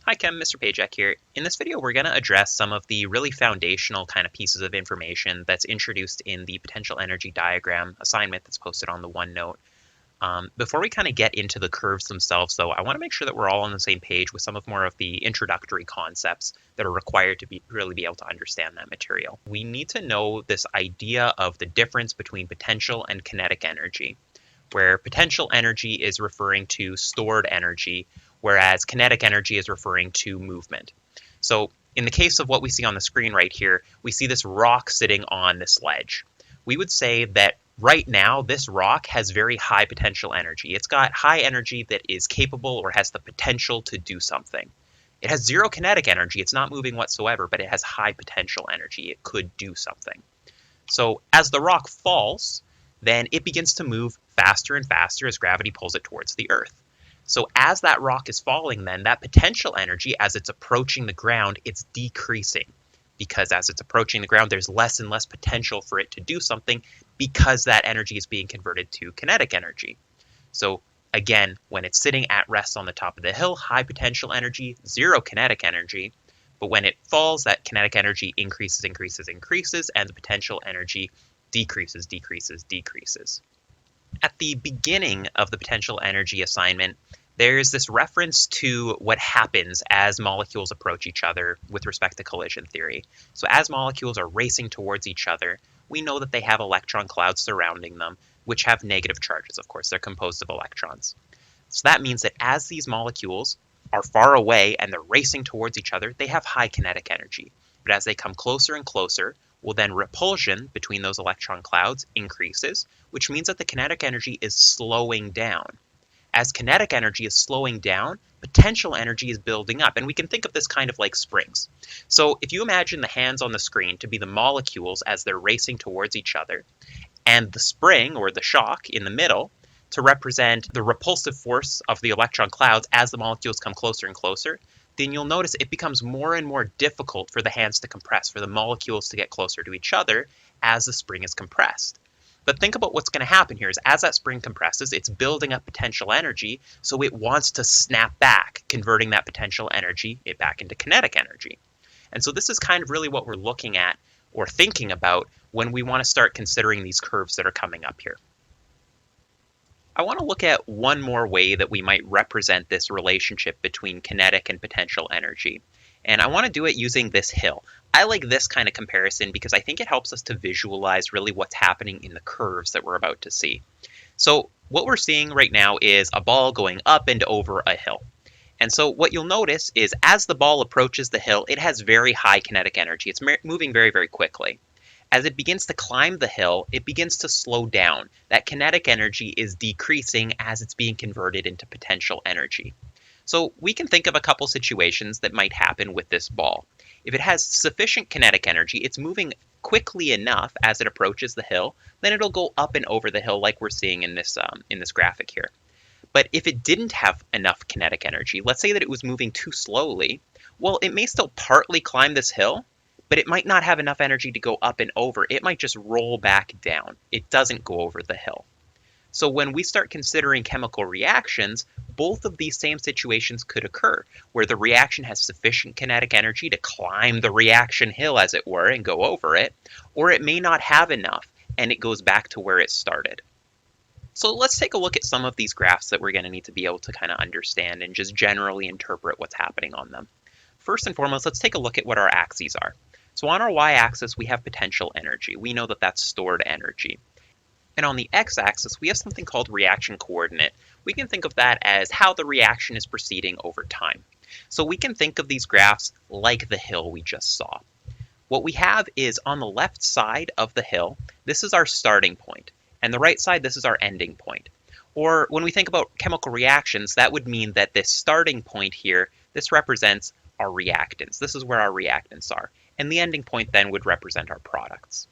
Hi Chem, Mr. Pajak here. In this video, we're going to address some of the really foundational kind of pieces of information that's introduced in the potential energy diagram assignment that's posted on the OneNote. Before we kind of get into the curves themselves, though, I want to make sure that we're all on the same page with some of more of the introductory concepts that are required to really be able to understand that material. We need to know this idea of the difference between potential and kinetic energy, where potential energy is referring to stored energy, whereas kinetic energy is referring to movement. So in the case of what we see on the screen right here, we see this rock sitting on this ledge. We would say that right now this rock has very high potential energy. It's got high energy that is capable or has the potential to do something. It has zero kinetic energy. It's not moving whatsoever, but it has high potential energy. It could do something. So as the rock falls, then it begins to move faster and faster as gravity pulls it towards the earth. So as that rock is falling, then that potential energy, as it's approaching the ground, it's decreasing, because as it's approaching the ground, there's less and less potential for it to do something because that energy is being converted to kinetic energy. So again, when it's sitting at rest on the top of the hill, high potential energy, zero kinetic energy. But when it falls, that kinetic energy increases, and the potential energy decreases. At the beginning of the potential energy assignment, there's this reference to what happens as molecules approach each other with respect to collision theory. So as molecules are racing towards each other, we know that they have electron clouds surrounding them, which have negative charges. Of course, they're composed of electrons. So that means that as these molecules are far away and they're racing towards each other, they have high kinetic energy. But as they come closer and closer, well, then repulsion between those electron clouds increases, which means that the kinetic energy is slowing down. As kinetic energy is slowing down, potential energy is building up. And we can think of this kind of like springs. So if you imagine the hands on the screen to be the molecules as they're racing towards each other, and the spring or the shock in the middle to represent the repulsive force of the electron clouds as the molecules come closer and closer, then you'll notice it becomes more and more difficult for the hands to compress, for the molecules to get closer to each other as the spring is compressed. But think about what's going to happen here is as that spring compresses, it's building up potential energy, so it wants to snap back, converting that potential energy back into kinetic energy. And so this is kind of really what we're looking at or thinking about when we want to start considering these curves that are coming up here. I want to look at one more way that we might represent this relationship between kinetic and potential energy. And I want to do it using this hill. I like this kind of comparison because I think it helps us to visualize really what's happening in the curves that we're about to see. So what we're seeing right now is a ball going up and over a hill. And so what you'll notice is as the ball approaches the hill, it has very high kinetic energy. It's moving very, very quickly. As it begins to climb the hill, it begins to slow down. That kinetic energy is decreasing as it's being converted into potential energy. So we can think of a couple situations that might happen with this ball. If it has sufficient kinetic energy, it's moving quickly enough as it approaches the hill, then it'll go up and over the hill like we're seeing in this graphic here. But if it didn't have enough kinetic energy, let's say that it was moving too slowly, well, it may still partly climb this hill, but it might not have enough energy to go up and over. It might just roll back down. It doesn't go over the hill. So when we start considering chemical reactions, both of these same situations could occur, where the reaction has sufficient kinetic energy to climb the reaction hill, as it were, and go over it, or it may not have enough, and it goes back to where it started. So let's take a look at some of these graphs that we're going to need to be able to kind of understand and just generally interpret what's happening on them. First and foremost, let's take a look at what our axes are. So on our y-axis, we have potential energy. We know that that's stored energy. And on the x-axis, we have something called reaction coordinate. We can think of that as how the reaction is proceeding over time. So we can think of these graphs like the hill we just saw. What we have is on the left side of the hill, this is our starting point. And the right side, this is our ending point. Or when we think about chemical reactions, that would mean that this starting point here, this represents our reactants. This is where our reactants are. And the ending point then would represent our products.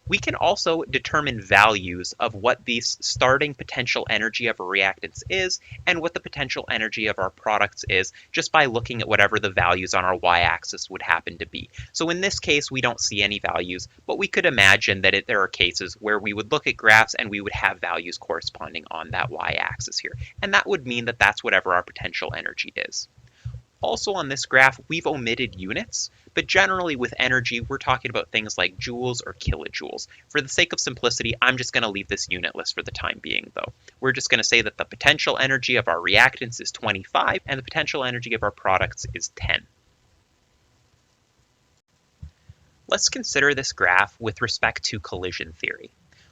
We can also determine values of what the starting potential energy of a reactants is and what the potential energy of our products is just by looking at whatever the values on our y-axis would happen to be. So in this case, we don't see any values, but we could imagine that there are cases where we would look at graphs and we would have values corresponding on that y-axis here. And that would mean that that's whatever our potential energy is. Also on this graph, we've omitted units, but generally with energy, we're talking about things like joules or kilojoules. For the sake of simplicity, I'm just going to leave this unitless for the time being, though. We're just going to say that the potential energy of our reactants is 25, and the potential energy of our products is 10. Let's consider this graph with respect to collision theory.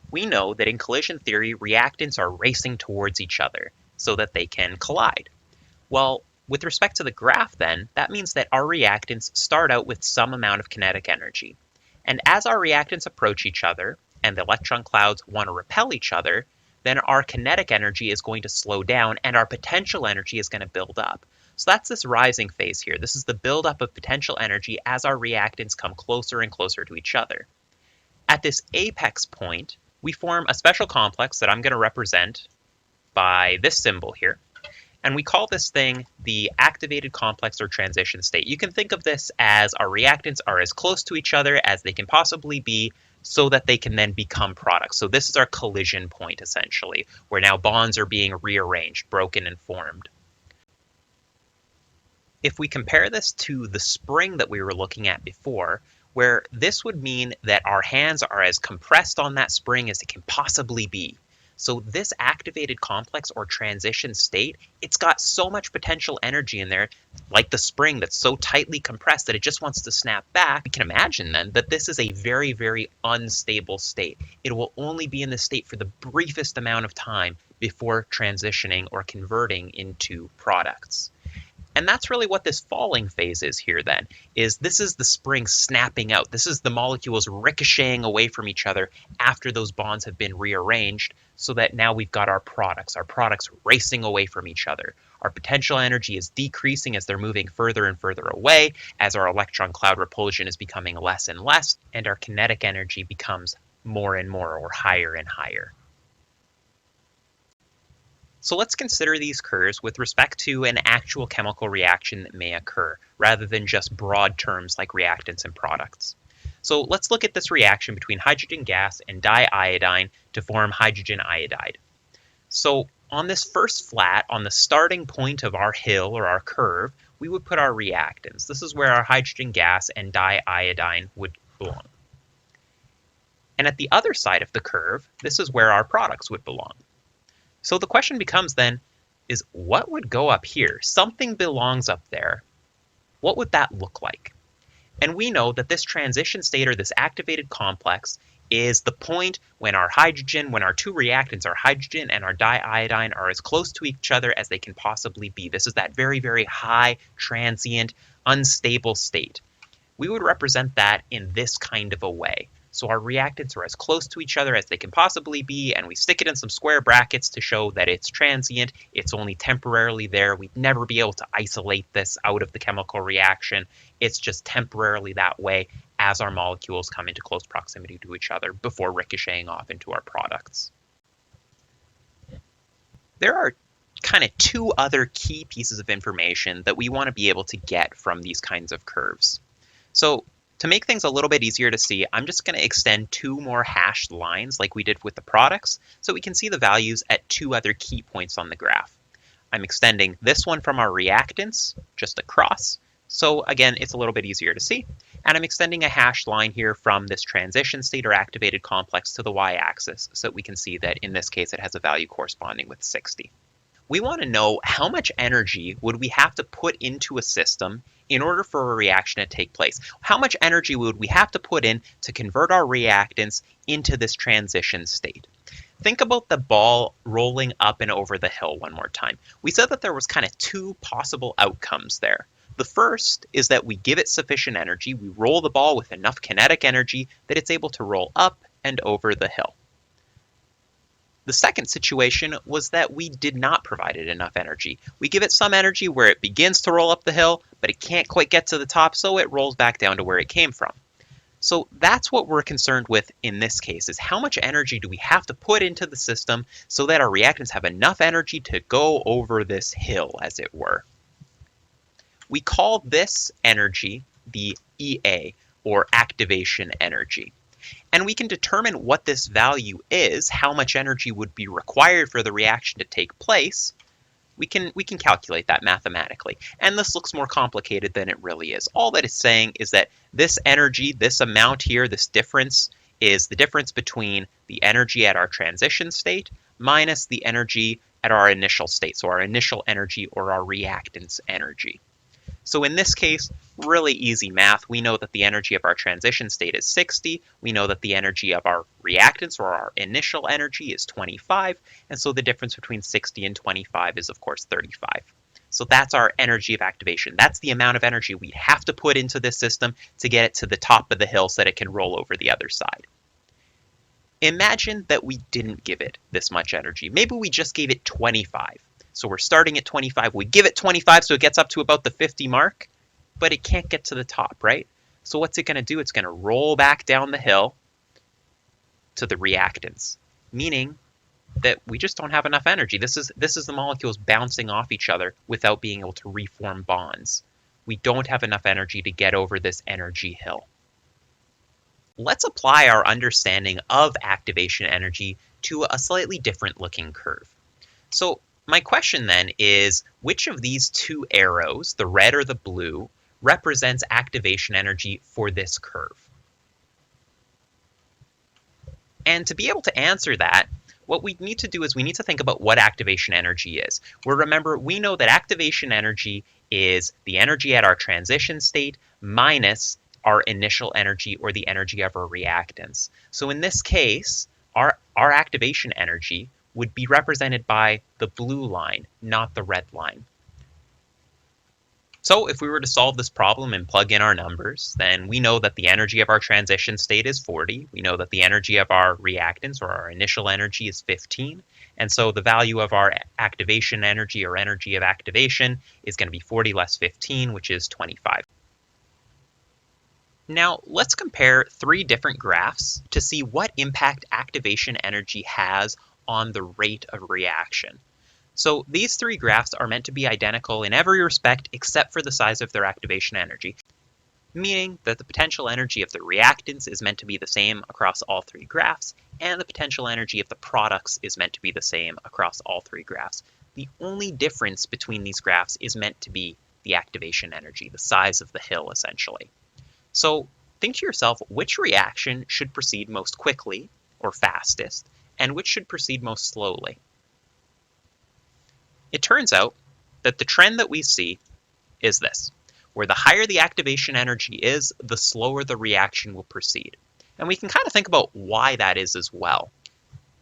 We know that in collision theory, reactants are racing towards each other so that they can collide. Well, with respect to the graph then, that means that our reactants start out with some amount of kinetic energy. And as our reactants approach each other, and the electron clouds want to repel each other, then our kinetic energy is going to slow down and our potential energy is going to build up. So that's this rising phase here. This is the buildup of potential energy as our reactants come closer and closer to each other. At this apex point, we form a special complex that I'm going to represent by this symbol here. And we call this thing the activated complex or transition state. You can think of this as our reactants are as close to each other as they can possibly be so that they can then become products. So this is our collision point, essentially, where now bonds are being rearranged, broken, and formed. If we compare this to the spring that we were looking at before, where this would mean that our hands are as compressed on that spring as it can possibly be. So this activated complex or transition state, it's got so much potential energy in there, like the spring that's so tightly compressed that it just wants to snap back. We can imagine then that this is a very, very unstable state. It will only be in this state for the briefest amount of time before transitioning or converting into products. And that's really what this falling phase is here then, is this is the spring snapping out. This is the molecules ricocheting away from each other after those bonds have been rearranged so that now we've got our products racing away from each other. Our potential energy is decreasing as they're moving further and further away, as our electron cloud repulsion is becoming less and less, and our kinetic energy becomes more and more or higher and higher. So let's consider these curves with respect to an actual chemical reaction that may occur, rather than just broad terms like reactants and products. So let's look at this reaction between hydrogen gas and diiodine to form hydrogen iodide. So on this first flat, on the starting point of our hill or our curve, we would put our reactants. This is where our hydrogen gas and diiodine would belong. And at the other side of the curve, this is where our products would belong. So the question becomes then, is what would go up here? Something belongs up there. What would that look like? And we know that this transition state or this activated complex is the point when our two reactants, our hydrogen and our diiodine, are as close to each other as they can possibly be. This is that very, very high, transient, unstable state. We would represent that in this kind of a way. So our reactants are as close to each other as they can possibly be, and we stick it in some square brackets to show that it's transient, it's only temporarily there. We'd never be able to isolate this out of the chemical reaction. It's just temporarily that way as our molecules come into close proximity to each other before ricocheting off into our products. There are kind of two other key pieces of information that we want to be able to get from these kinds of curves. So to make things a little bit easier to see, I'm just going to extend two more hashed lines like we did with the products so we can see the values at two other key points on the graph. I'm extending this one from our reactants just across, so again, it's a little bit easier to see. And I'm extending a hashed line here from this transition state or activated complex to the y-axis so that we can see that in this case it has a value corresponding with 60. We want to know how much energy would we have to put into a system in order for a reaction to take place. How much energy would we have to put in to convert our reactants into this transition state? Think about the ball rolling up and over the hill one more time. We said that there was kind of two possible outcomes there. The first is that we give it sufficient energy, we roll the ball with enough kinetic energy that it's able to roll up and over the hill. The second situation was that we did not provide it enough energy. We give it some energy where it begins to roll up the hill, but it can't quite get to the top, so it rolls back down to where it came from. So that's what we're concerned with in this case, is how much energy do we have to put into the system so that our reactants have enough energy to go over this hill, as it were. We call this energy the EA, or activation energy. And we can determine what this value is, how much energy would be required for the reaction to take place, We can calculate that mathematically. And this looks more complicated than it really is. All that it's saying is that this energy, this amount here, this difference, is the difference between the energy at our transition state minus the energy at our initial state, so our initial energy or our reactance energy. So in this case, really easy math. We know that the energy of our transition state is 60. We know that the energy of our reactance or our initial energy is 25. And so the difference between 60 and 25 is, of course, 35. So that's our energy of activation. That's the amount of energy we'd have to put into this system to get it to the top of the hill so that it can roll over the other side. Imagine that we didn't give it this much energy. Maybe we just gave it 25. So we're starting at 25. We give it 25 so it gets up to about the 50 mark, but it can't get to the top, right? So what's it going to do? It's going to roll back down the hill to the reactants, meaning that we just don't have enough energy. This is the molecules bouncing off each other without being able to reform bonds. We don't have enough energy to get over this energy hill. Let's apply our understanding of activation energy to a slightly different looking curve. So my question then is, which of these two arrows, the red or the blue, represents activation energy for this curve? And to be able to answer that, what we need to do is we need to think about what activation energy is. Remember, we know that activation energy is the energy at our transition state minus our initial energy or the energy of our reactants. So in this case, our activation energy would be represented by the blue line, not the red line. So if we were to solve this problem and plug in our numbers, then we know that the energy of our transition state is 40. We know that the energy of our reactants or our initial energy is 15. And so the value of our activation energy or energy of activation is going to be 40 less 15, which is 25. Now let's compare three different graphs to see what impact activation energy has on the rate of reaction. So these three graphs are meant to be identical in every respect except for the size of their activation energy, meaning that the potential energy of the reactants is meant to be the same across all three graphs, and the potential energy of the products is meant to be the same across all three graphs. The only difference between these graphs is meant to be the activation energy, the size of the hill essentially. So think to yourself, which reaction should proceed most quickly or fastest, and which should proceed most slowly? It turns out that the trend that we see is this, where the higher the activation energy is, the slower the reaction will proceed. And we can kind of think about why that is as well.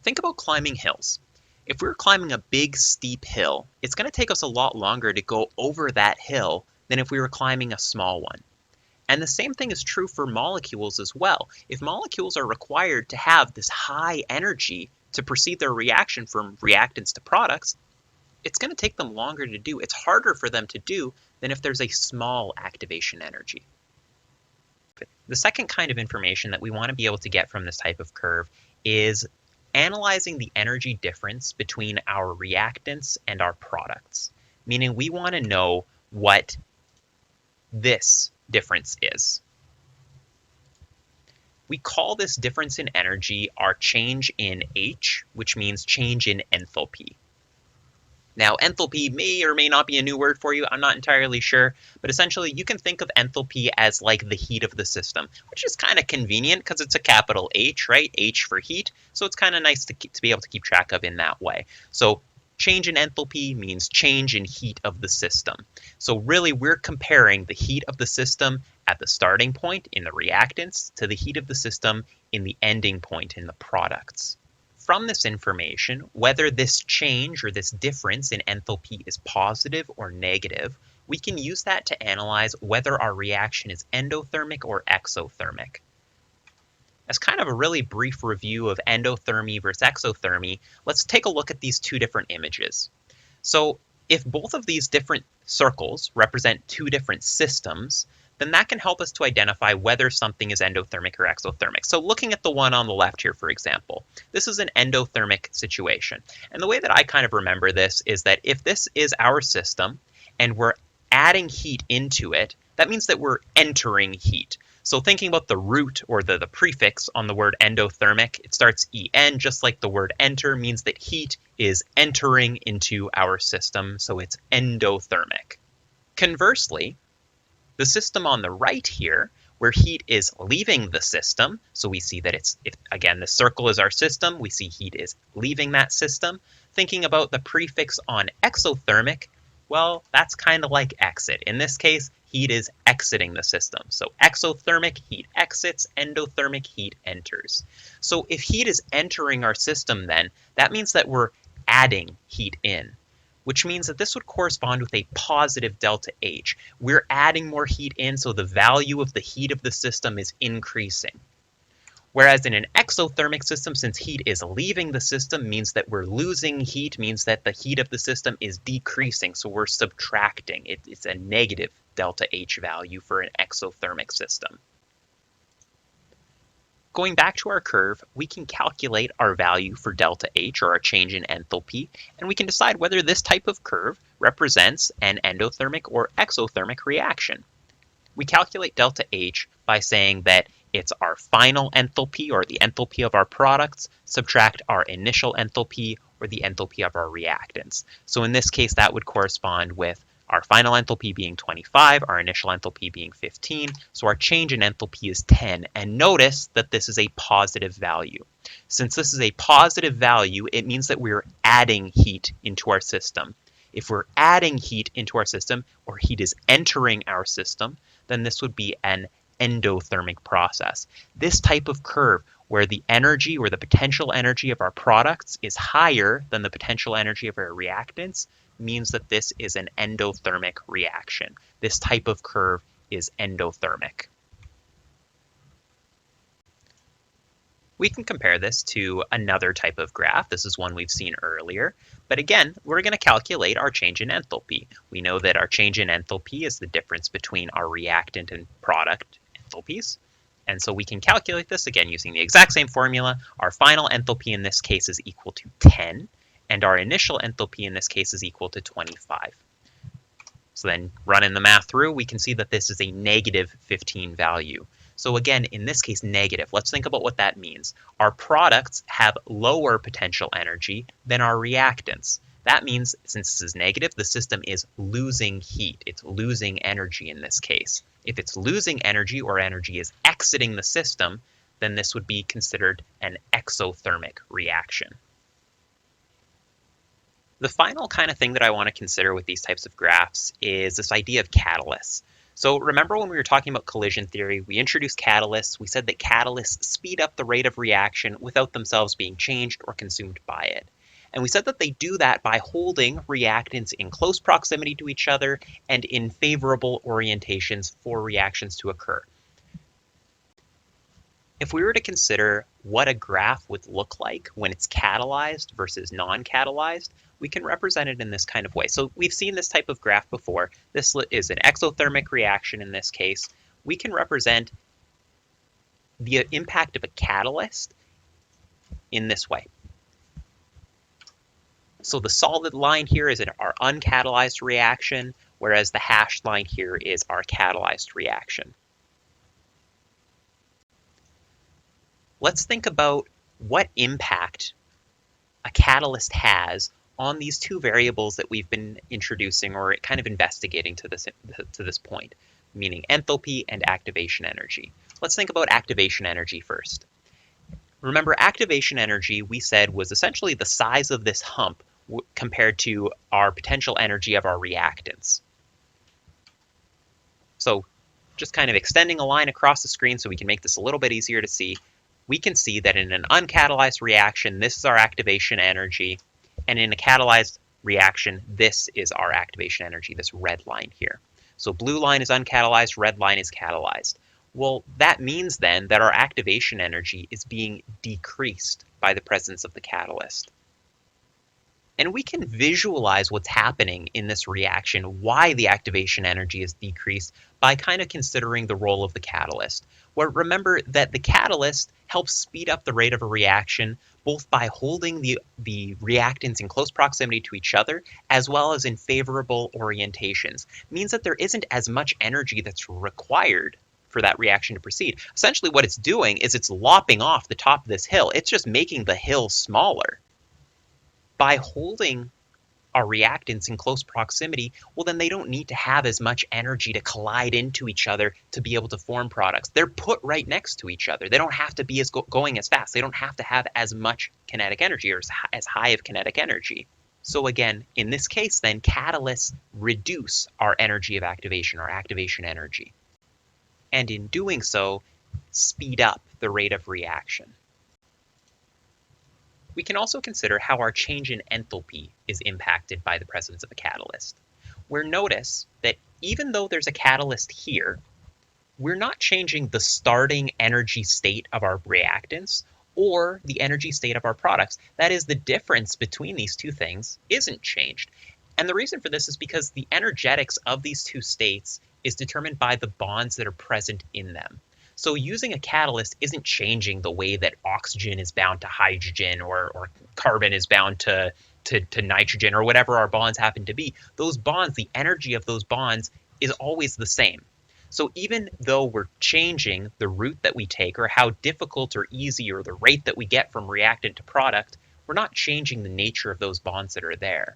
Think about climbing hills. If we're climbing a big steep hill, it's going to take us a lot longer to go over that hill than if we were climbing a small one. And the same thing is true for molecules as well. If molecules are required to have this high energy to proceed their reaction from reactants to products, it's going to take them longer to do. It's harder for them to do than if there's a small activation energy. The second kind of information that we want to be able to get from this type of curve is analyzing the energy difference between our reactants and our products. Meaning we want to know what this difference is. We call this difference in energy our change in H, which means change in enthalpy. Now, enthalpy may or may not be a new word for you. I'm not entirely sure. But essentially, you can think of enthalpy as like the heat of the system, which is kind of convenient because it's a capital H, right? H for heat. So it's kind of nice to be able to keep track of in that way. So change in enthalpy means change in heat of the system. So really, we're comparing the heat of the system at the starting point in the reactants to the heat of the system in the ending point in the products. From this information, whether this change or this difference in enthalpy is positive or negative, we can use that to analyze whether our reaction is endothermic or exothermic. As kind of a really brief review of endothermy versus exothermy, let's take a look at these two different images. So if both of these different circles represent two different systems, then that can help us to identify whether something is endothermic or exothermic. So looking at the one on the left here, for example, this is an endothermic situation. And the way that I kind of remember this is that if this is our system and we're adding heat into it, that means that we're entering heat. So thinking about the root or the prefix on the word endothermic, it starts en, just like the word enter means that heat is entering into our system, so it's endothermic. Conversely, the system on the right here, where heat is leaving the system, so we see that again, the circle is our system, we see heat is leaving that system. Thinking about the prefix on exothermic, well, that's kind of like exit. In this case, heat is exiting the system. So exothermic, heat exits, endothermic, heat enters. So if heat is entering our system then, that means that we're adding heat in, which means that this would correspond with a positive delta H. We're adding more heat in, so the value of the heat of the system is increasing. Whereas in an exothermic system, since heat is leaving the system, means that we're losing heat, means that the heat of the system is decreasing, so we're subtracting. It's a negative delta H value for an exothermic system. Going back to our curve, we can calculate our value for delta H, or our change in enthalpy, and we can decide whether this type of curve represents an endothermic or exothermic reaction. We calculate delta H by saying that it's our final enthalpy, or the enthalpy of our products, subtract our initial enthalpy, or the enthalpy of our reactants. So in this case, that would correspond with our final enthalpy being 25, our initial enthalpy being 15, so our change in enthalpy is 10. And notice that this is a positive value. Since this is a positive value, it means that we're adding heat into our system. If we're adding heat into our system, or heat is entering our system, then this would be an endothermic process. This type of curve, where the energy or the potential energy of our products is higher than the potential energy of our reactants, means that this is an endothermic reaction. This type of curve is endothermic. We can compare this to another type of graph. This is one we've seen earlier. But again, we're going to calculate our change in enthalpy. We know that our change in enthalpy is the difference between our reactant and product enthalpies. And so we can calculate this again using the exact same formula. Our final enthalpy in this case is equal to 10, and our initial enthalpy in this case is equal to 25. So then running the math through, we can see that this is a negative 15 value. So again, in this case, negative. Let's think about what that means. Our products have lower potential energy than our reactants. That means, since this is negative, the system is losing heat. It's losing energy in this case. If it's losing energy, or energy is exiting the system, then this would be considered an exothermic reaction. The final kind of thing that I want to consider with these types of graphs is this idea of catalysts. So remember when we were talking about collision theory, we introduced catalysts. We said that catalysts speed up the rate of reaction without themselves being changed or consumed by it. And we said that they do that by holding reactants in close proximity to each other and in favorable orientations for reactions to occur. If we were to consider what a graph would look like when it's catalyzed versus non-catalyzed, we can represent it in this kind of way. So we've seen this type of graph before. This is an exothermic reaction in this case. We can represent the impact of a catalyst in this way. So the solid line here is our uncatalyzed reaction, whereas the hashed line here is our catalyzed reaction. Let's think about what impact a catalyst has on these two variables that we've been introducing or kind of investigating to this point, meaning enthalpy and activation energy. Let's think about activation energy first. Remember, activation energy, we said, was essentially the size of this hump compared to our potential energy of our reactants. So just kind of extending a line across the screen so we can make this a little bit easier to see, we can see that in an uncatalyzed reaction, this is our activation energy, and in a catalyzed reaction, this is our activation energy, this red line here. So blue line is uncatalyzed, red line is catalyzed. Well, that means then that our activation energy is being decreased by the presence of the catalyst. And we can visualize what's happening in this reaction, why the activation energy is decreased, by kind of considering the role of the catalyst. Where remember that the catalyst helps speed up the rate of a reaction, both by holding the reactants in close proximity to each other, as well as in favorable orientations. It means that there isn't as much energy that's required for that reaction to proceed. Essentially what it's doing is it's lopping off the top of this hill. It's just making the hill smaller. By holding our reactants in close proximity, well, then they don't need to have as much energy to collide into each other to be able to form products. They're put right next to each other. They don't have to be going as fast. They don't have to have as much kinetic energy or as high of kinetic energy. So again, in this case, then catalysts reduce our energy of activation, our activation energy. And in doing so, speed up the rate of reaction. We can also consider how our change in enthalpy is impacted by the presence of a catalyst. We'll notice that even though there's a catalyst here, we're not changing the starting energy state of our reactants or the energy state of our products. That is, the difference between these two things isn't changed. And the reason for this is because the energetics of these two states is determined by the bonds that are present in them. So using a catalyst isn't changing the way that oxygen is bound to hydrogen or carbon is bound to nitrogen or whatever our bonds happen to be. Those bonds, the energy of those bonds is always the same. So even though we're changing the route that we take or how difficult or easy or the rate that we get from reactant to product, we're not changing the nature of those bonds that are there.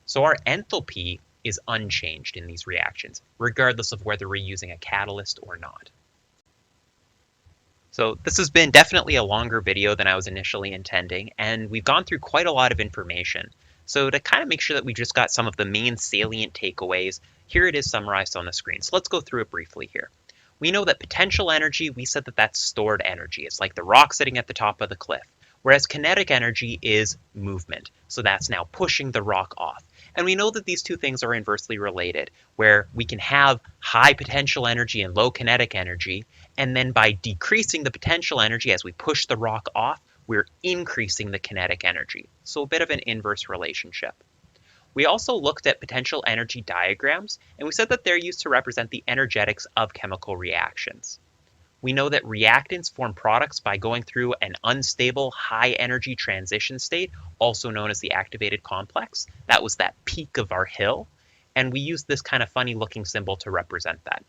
So our enthalpy is unchanged in these reactions, regardless of whether we're using a catalyst or not. So this has been definitely a longer video than I was initially intending, and we've gone through quite a lot of information. So to kind of make sure that we just got some of the main salient takeaways, here it is summarized on the screen. So let's go through it briefly here. We know that potential energy, we said that that's stored energy. It's like the rock sitting at the top of the cliff. Whereas kinetic energy is movement. So that's now pushing the rock off. And we know that these two things are inversely related, where we can have high potential energy and low kinetic energy, and then by decreasing the potential energy as we push the rock off, we're increasing the kinetic energy. So a bit of an inverse relationship. We also looked at potential energy diagrams, and we said that they're used to represent the energetics of chemical reactions. We know that reactants form products by going through an unstable high energy transition state, also known as the activated complex. That was that peak of our hill, and we used this kind of funny looking symbol to represent that.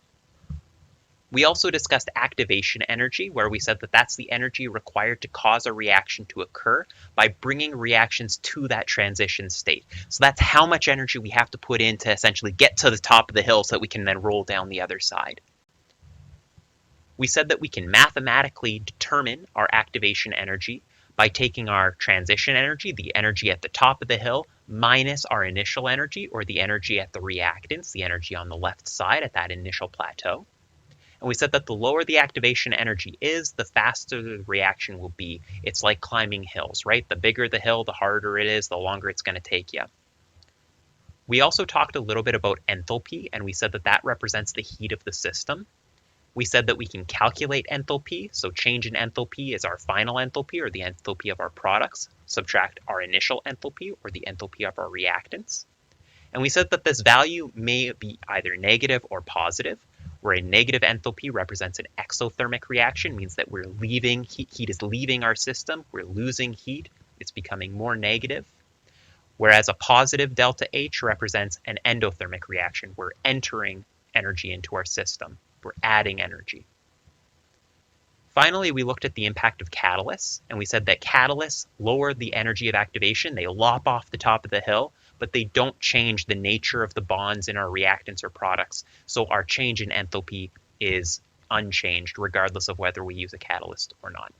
We also discussed activation energy, where we said that that's the energy required to cause a reaction to occur by bringing reactions to that transition state. So that's how much energy we have to put in to essentially get to the top of the hill so that we can then roll down the other side. We said that we can mathematically determine our activation energy by taking our transition energy, the energy at the top of the hill, minus our initial energy, or the energy at the reactants, the energy on the left side at that initial plateau. And we said that the lower the activation energy is, the faster the reaction will be. It's like climbing hills, right? The bigger the hill, the harder it is, the longer it's going to take you. We also talked a little bit about enthalpy, and we said that that represents the heat of the system. We said that we can calculate enthalpy, so change in enthalpy is our final enthalpy, or the enthalpy of our products. Subtract our initial enthalpy, or the enthalpy of our reactants. And we said that this value may be either negative or positive, where a negative enthalpy represents an exothermic reaction, means that we're leaving, heat is leaving our system, we're losing heat, it's becoming more negative. Whereas a positive delta H represents an endothermic reaction, we're entering energy into our system. We're adding energy. Finally, we looked at the impact of catalysts, and we said that catalysts lower the energy of activation. They lop off the top of the hill, but they don't change the nature of the bonds in our reactants or products. So our change in enthalpy is unchanged, regardless of whether we use a catalyst or not.